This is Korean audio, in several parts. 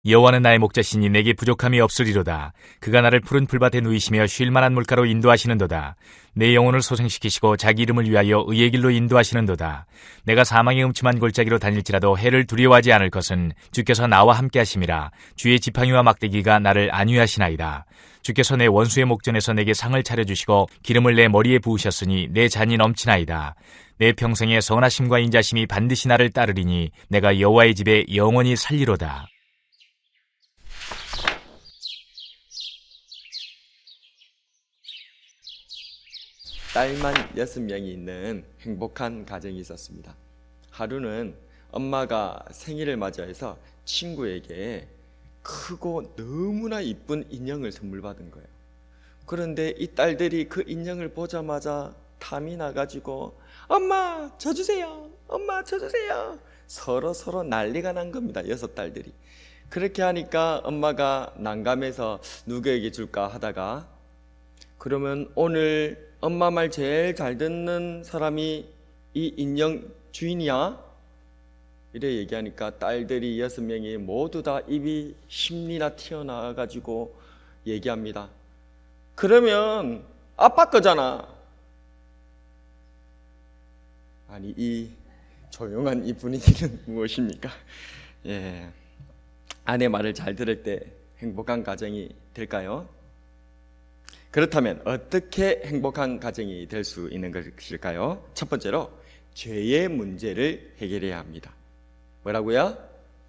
여호와는 나의 목자시니 내게 부족함이 없으리로다. 그가 나를 푸른 풀밭에 누이시며 쉴 만한 물가로 인도하시는도다. 내 영혼을 소생시키시고 자기 이름을 위하여 의의 길로 인도하시는도다. 내가 사망의 음침한 골짜기로 다닐지라도 해를 두려워하지 않을 것은 주께서 나와 함께 하심이라. 주의 지팡이와 막대기가 나를 안위하시나이다. 주께서 내 원수의 목전에서 내게 상을 차려주시고 기름을 내 머리에 부으셨으니 내 잔이 넘치나이다. 내 평생의 선하심과 인자심이 반드시 나를 따르리니 내가 여호와의 집에 영원히 살리로다. 딸만 6명이 있는 행복한 가정이 있었습니다. 하루는 엄마가 생일을 맞이해서 친구에게 크고 너무나 이쁜 인형을 선물 받은 거예요. 그런데 이 딸들이 그 인형을 보자마자 탐이 나가지고 엄마 저 주세요, 엄마 저 주세요, 서로 난리가 난 겁니다. 6딸들이. 그렇게 하니까 엄마가 난감해서 누구에게 줄까 하다가 그러면 오늘 엄마 말 제일 잘 듣는 사람이 이 인형 주인이야? 이래 얘기하니까 딸들이 6명이 모두 다 입이 힘이나 튀어나와가지고 얘기합니다. 그러면 아빠 거잖아. 아니 이 조용한 이 분위기는 무엇입니까? 예, 아내 말을 잘 들을 때 행복한 가정이 될까요? 그렇다면 어떻게 행복한 가정이 될 수 있는 것일까요? 첫 번째로 죄의 문제를 해결해야 합니다. 뭐라고요?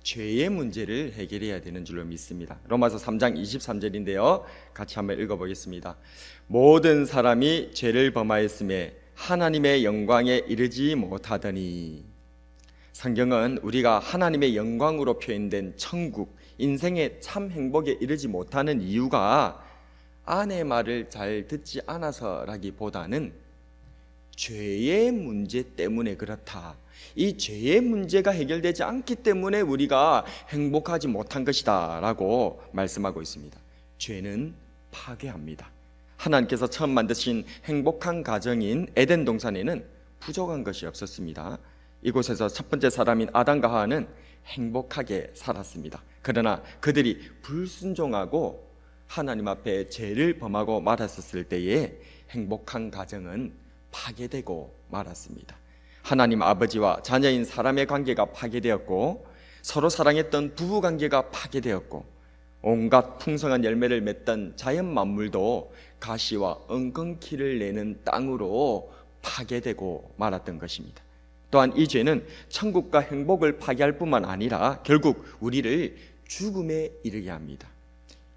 죄의 문제를 해결해야 되는 줄로 믿습니다. 로마서 3장 23절인데요. 같이 한번 읽어보겠습니다. 모든 사람이 죄를 범하였음에 하나님의 영광에 이르지 못하더니. 성경은 우리가 하나님의 영광으로 표현된 천국, 인생의 참 행복에 이르지 못하는 이유가 아내 말을 잘 듣지 않아서라기보다는 죄의 문제 때문에 그렇다. 이 죄의 문제가 해결되지 않기 때문에 우리가 행복하지 못한 것이다 라고 말씀하고 있습니다. 죄는 파괴합니다. 하나님께서 처음 만드신 행복한 가정인 에덴 동산에는 부족한 것이 없었습니다. 이곳에서 첫 번째 사람인 아담과 하와는 행복하게 살았습니다. 그러나 그들이 불순종하고 하나님 앞에 죄를 범하고 말았었을 때에 행복한 가정은 파괴되고 말았습니다. 하나님 아버지와 자녀인 사람의 관계가 파괴되었고 서로 사랑했던 부부 관계가 파괴되었고 온갖 풍성한 열매를 맺던 자연 만물도 가시와 엉겅퀴를 내는 땅으로 파괴되고 말았던 것입니다. 또한 이 죄는 천국과 행복을 파괴할 뿐만 아니라 결국 우리를 죽음에 이르게 합니다.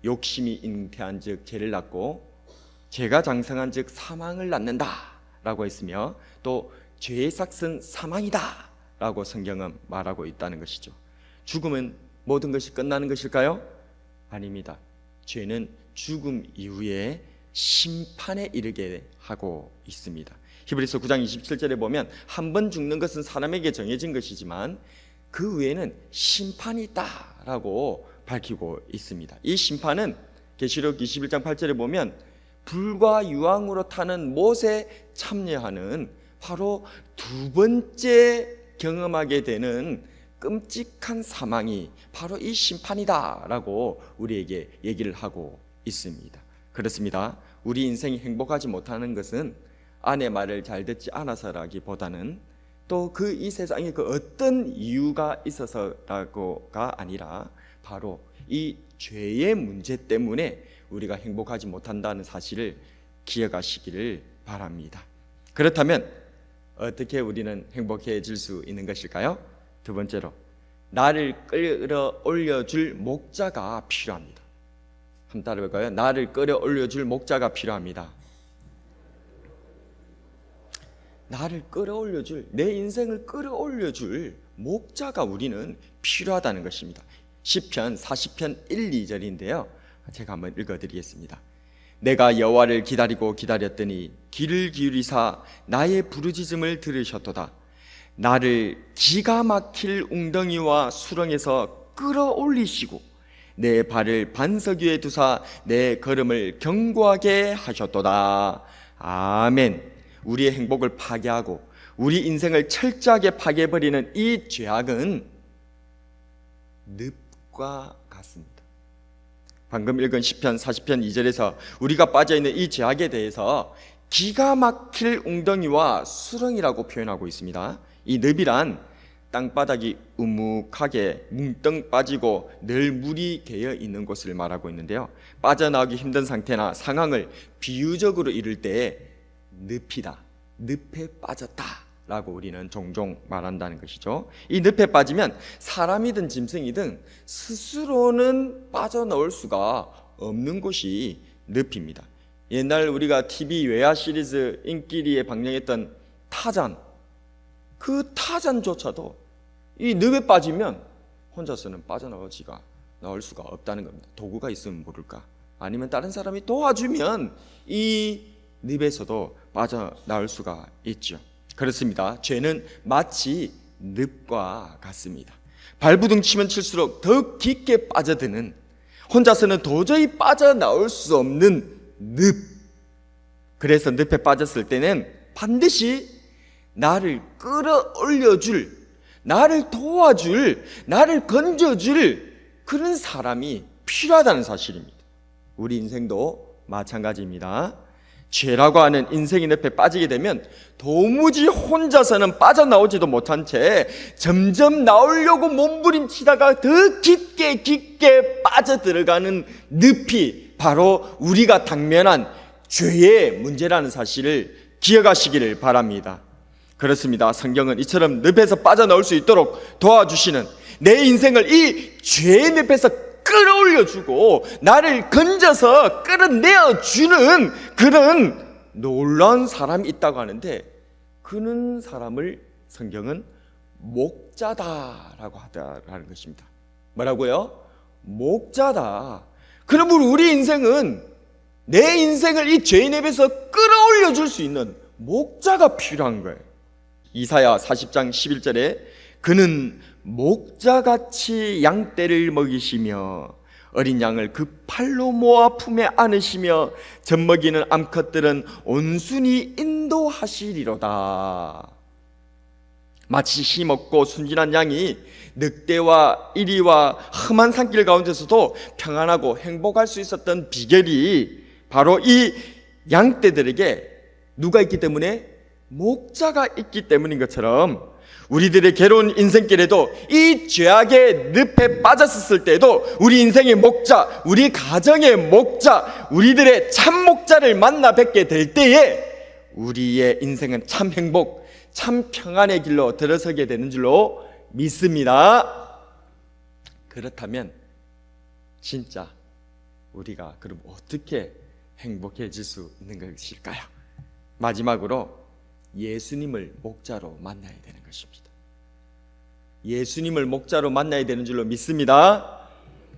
욕심이 잉태한 즉 죄를 낳고 죄가 장성한 즉 사망을 낳는다 라고 했으며 또 죄의 삭은 사망이다 라고 성경은 말하고 있다는 것이죠. 죽음은 모든 것이 끝나는 것일까요? 아닙니다. 죄는 죽음 이후에 심판에 이르게 하고 있습니다. 히브리서 9장 27절에 보면 한 번 죽는 것은 사람에게 정해진 것이지만 그 외에는 심판이 있다라고 밝히고 있습니다. 이 심판은 계시록 21장 8절에 보면 불과 유황으로 타는 못에 참여하는 바로 두 번째 경험하게 되는 끔찍한 사망이 바로 이 심판이다 라고 우리에게 얘기를 하고 있습니다. 그렇습니다. 우리 인생이 행복하지 못하는 것은 아내 말을 잘 듣지 않아서라기보다는 또 그 이 세상에 그 어떤 이유가 있어서라고가 아니라 바로 이 죄의 문제 때문에 우리가 행복하지 못한다는 사실을 기억하시기를 바랍니다. 그렇다면 어떻게 우리는 행복해질 수 있는 것일까요? 두 번째로 나를 끌어올려 줄 목자가 필요합니다. 한번 따라해볼까요? 나를 끌어올려 줄 목자가 필요합니다. 나를 끌어올려 줄, 내 인생을 끌어올려 줄 목자가 우리는 필요하다는 것입니다. 시편 40편 1, 2절인데요 제가 한번 읽어드리겠습니다. 내가 여호와를 기다리고 기다렸더니 귀를 기울이사 나의 부르짖음을 들으셨도다. 나를 기가 막힐 웅덩이와 수렁에서 끌어올리시고 내 발을 반석 위에 두사 내 걸음을 견고하게 하셨도다. 아멘. 우리의 행복을 파괴하고 우리 인생을 철저하게 파괴해버리는 이 죄악은 늪과 같습니다. 방금 읽은 시편 40편 2절에서 우리가 빠져있는 이 죄악에 대해서 기가 막힐 웅덩이와 수렁이라고 표현하고 있습니다. 이 늪이란 땅바닥이 우묵하게 뭉덩 빠지고 늘 물이 개어 있는 곳을 말하고 있는데요, 빠져나오기 힘든 상태나 상황을 비유적으로 이룰 때 늪이다, 늪에 빠졌다 라고 우리는 종종 말한다는 것이죠. 이 늪에 빠지면 사람이든 짐승이든 스스로는 빠져나올 수가 없는 곳이 늪입니다. 옛날 우리가 TV 외화 시리즈 인기리에 방영했던 타잔, 그 타잔조차도 이 늪에 빠지면 혼자서는 나올 수가 없다는 겁니다. 도구가 있으면 모를까, 아니면 다른 사람이 도와주면 이 늪에서도 빠져나올 수가 있죠. 그렇습니다. 죄는 마치 늪과 같습니다. 발부둥 치면 칠수록 더 깊게 빠져드는, 혼자서는 도저히 빠져나올 수 없는 늪. 그래서 늪에 빠졌을 때는 반드시 나를 끌어올려줄, 나를 도와줄, 나를 건져줄 그런 사람이 필요하다는 사실입니다. 우리 인생도 마찬가지입니다. 죄라고 하는 인생의 늪에 빠지게 되면 도무지 혼자서는 빠져나오지도 못한 채 점점 나오려고 몸부림치다가 더 깊게 빠져들어가는 늪이 바로 우리가 당면한 죄의 문제라는 사실을 기억하시기를 바랍니다. 그렇습니다. 성경은 이처럼 늪에서 빠져나올 수 있도록 도와주시는, 내 인생을 이 죄의 늪에서 끌어올려주고 나를 건져서 끌어내어주는 그런 놀라운 사람이 있다고 하는데, 그런 사람을 성경은 목자다라고 하다라는 것입니다. 뭐라고요? 목자다. 그러므로 우리 인생은, 내 인생을 이 죄의 늪에서 끌어올려 줄 수 있는 목자가 필요한 거예요. 이사야 40장 11절에 그는 목자같이 양떼를 먹이시며 어린 양을 그 팔로 모아 품에 안으시며 젖먹이는 암컷들은 온순히 인도하시리로다. 마치 힘없고 순진한 양이 늑대와 이리와 험한 산길 가운데서도 평안하고 행복할 수 있었던 비결이 바로 이 양떼들에게 누가 있기 때문에? 목자가 있기 때문인 것처럼 우리들의 괴로운 인생길에도 이 죄악의 늪에 빠졌을 때에도 우리 인생의 목자, 우리 가정의 목자, 우리들의 참 목자를 만나 뵙게 될 때에 우리의 인생은 참 행복, 참 평안의 길로 들어서게 되는 줄로 믿습니다. 그렇다면 진짜 우리가 그럼 어떻게 행복해질 수 있는 것일까요? 마지막으로 예수님을 목자로 만나야 되는 것입니다. 예수님을 목자로 만나야 되는 줄로 믿습니다.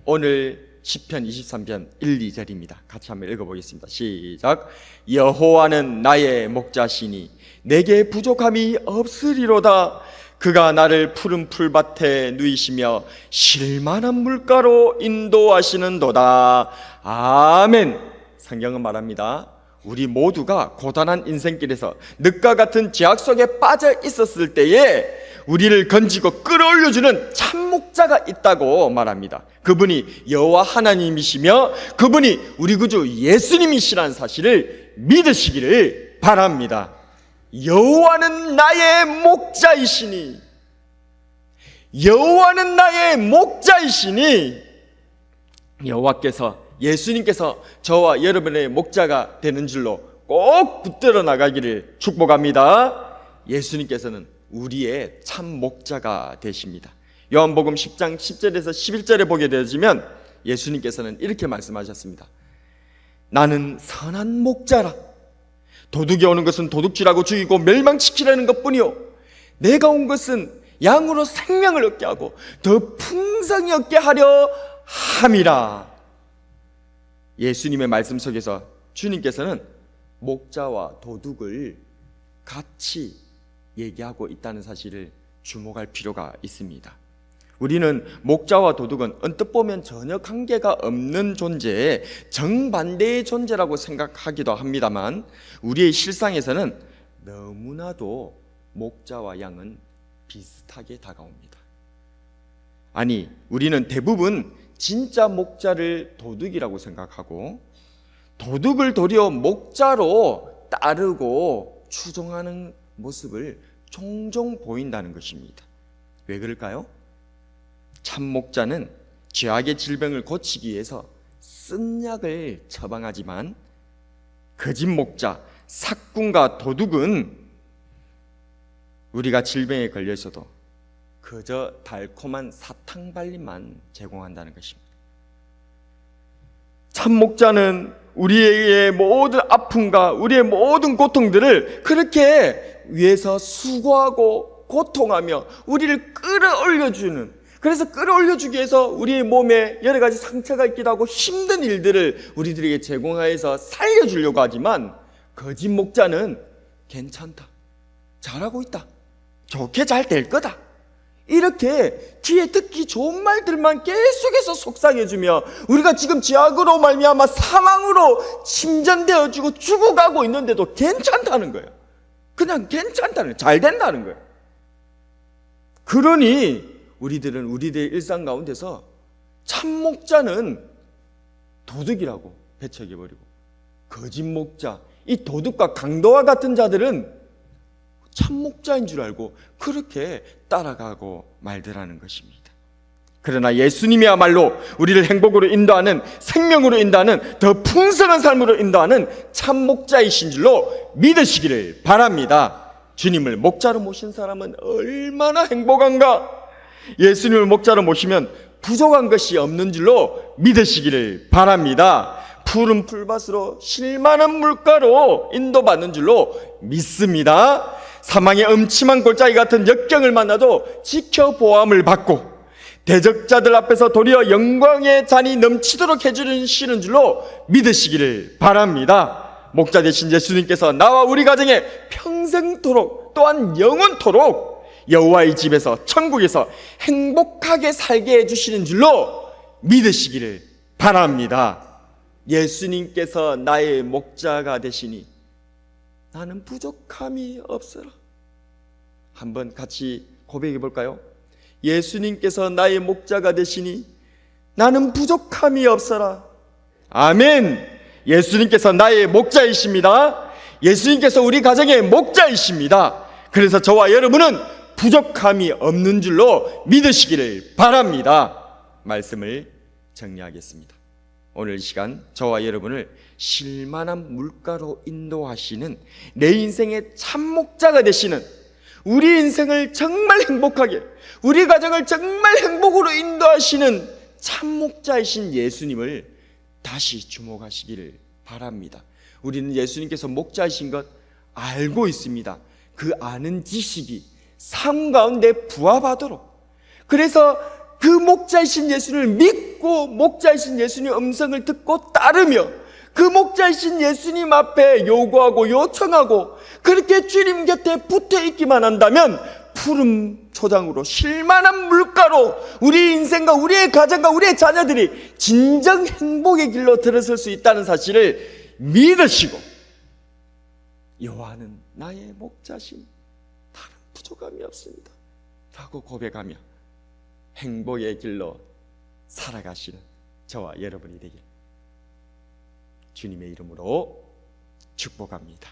오늘 시편 23편 1, 2절입니다. 같이 한번 읽어보겠습니다. 시작. 여호와는 나의 목자시니 내게 부족함이 없으리로다. 그가 나를 푸른 풀밭에 누이시며 쉴만한 물가로 인도하시는도다. 아멘. 성경은 말합니다. 우리 모두가 고단한 인생길에서 늪과 같은 죄악 속에 빠져 있었을 때에 우리를 건지고 끌어올려주는 참 목자가 있다고 말합니다. 그분이 여호와 하나님이시며 그분이 우리 구주 예수님이시라는 사실을 믿으시기를 바랍니다. 여호와는 나의 목자이시니, 여호와는 나의 목자이시니, 여호와께서, 예수님께서 저와 여러분의 목자가 되는 줄로 꼭 붙들어 나가기를 축복합니다. 예수님께서는 우리의 참 목자가 되십니다. 요한복음 10장 10절에서 11절에 보게 되어지면 예수님께서는 이렇게 말씀하셨습니다. 나는 선한 목자라. 도둑이 오는 것은 도둑질하고 죽이고 멸망시키려는 것뿐이요 내가 온 것은 양으로 생명을 얻게 하고 더 풍성히 얻게 하려 함이라. 예수님의 말씀 속에서 주님께서는 목자와 도둑을 같이 얘기하고 있다는 사실을 주목할 필요가 있습니다. 우리는 목자와 도둑은 언뜻 보면 전혀 관계가 없는 존재, 정반대의 존재라고 생각하기도 합니다만 우리의 실상에서는 너무나도 목자와 양은 비슷하게 다가옵니다. 아니, 우리는 대부분 진짜 목자를 도둑이라고 생각하고 도둑을 도리어 목자로 따르고 추종하는 모습을 종종 보인다는 것입니다. 왜 그럴까요? 참 목자는 죄악의 질병을 고치기 위해서 쓴 약을 처방하지만 거짓 목자, 삭군과 도둑은 우리가 질병에 걸려 있어도 그저 달콤한 사탕 발림만 제공한다는 것입니다. 참 목자는 우리의 모든 아픔과 우리의 모든 고통들을 그렇게 위해서 수고하고 고통하며 우리를 끌어올려주는, 그래서 끌어올려주기 위해서 우리의 몸에 여러 가지 상처가 있기도 하고 힘든 일들을 우리들에게 제공하여서 살려주려고 하지만 거짓 목자는 괜찮다, 잘하고 있다, 좋게 잘 될 거다, 이렇게 귀에 듣기 좋은 말들만 계속해서 속삭여주며 우리가 지금 죄악으로 말미암아 사망으로 침전되어지고 죽어가고 있는데도 괜찮다는 거예요. 그냥 괜찮다는 거예요. 잘 된다는 거예요. 그러니 우리들은 우리들의 일상 가운데서 참 목자는 도둑이라고 배척해버리고 거짓 목자, 이 도둑과 강도와 같은 자들은 참 목자인 줄 알고 그렇게 따라가고 말더라는 것입니다. 그러나 예수님이야말로 우리를 행복으로 인도하는, 생명으로 인도하는, 더 풍성한 삶으로 인도하는 참 목자이신 줄로 믿으시기를 바랍니다. 주님을 목자로 모신 사람은 얼마나 행복한가? 예수님을 목자로 모시면 부족한 것이 없는 줄로 믿으시기를 바랍니다. 푸른 풀밭으로 쉴만한 물가로 인도받는 줄로 믿습니다. 사망의 음침한 골짜기 같은 역경을 만나도 지켜보함을 받고 대적자들 앞에서 도리어 영광의 잔이 넘치도록 해주시는 줄로 믿으시기를 바랍니다. 목자 되신 예수님께서 나와 우리 가정에 평생토록 또한 영원토록 여호와의 집에서, 천국에서 행복하게 살게 해주시는 줄로 믿으시기를 바랍니다. 예수님께서 나의 목자가 되시니 나는 부족함이 없어라. 한번 같이 고백해 볼까요? 예수님께서 나의 목자가 되시니 나는 부족함이 없어라. 아멘. 예수님께서 나의 목자이십니다. 예수님께서 우리 가정의 목자이십니다. 그래서 저와 여러분은 부족함이 없는 줄로 믿으시기를 바랍니다. 말씀을 정리하겠습니다. 오늘 이 시간 저와 여러분을 쉴만한 물가로 인도하시는 내 인생의 참 목자가 되시는, 우리 인생을 정말 행복하게, 우리 가정을 정말 행복으로 인도하시는 참 목자이신 예수님을 다시 주목하시기를 바랍니다. 우리는 예수님께서 목자이신 것 알고 있습니다. 그 아는 지식이 삶 가운데 부합하도록, 그래서 그 목자이신 예수님을 믿고 목자이신 예수님의 음성을 듣고 따르며 그 목자이신 예수님 앞에 요구하고 요청하고 그렇게 주님 곁에 붙어 있기만 한다면 푸른 초장으로 쉴만한 물가로 우리 인생과 우리의 가정과 우리의 자녀들이 진정 행복의 길로 들어설 수 있다는 사실을 믿으시고, 여호와는 나의 목자심, 다른 부족함이 없습니다 라고 고백하며 행복의 길로 살아가시는 저와 여러분이 되길 주님의 이름으로 축복합니다.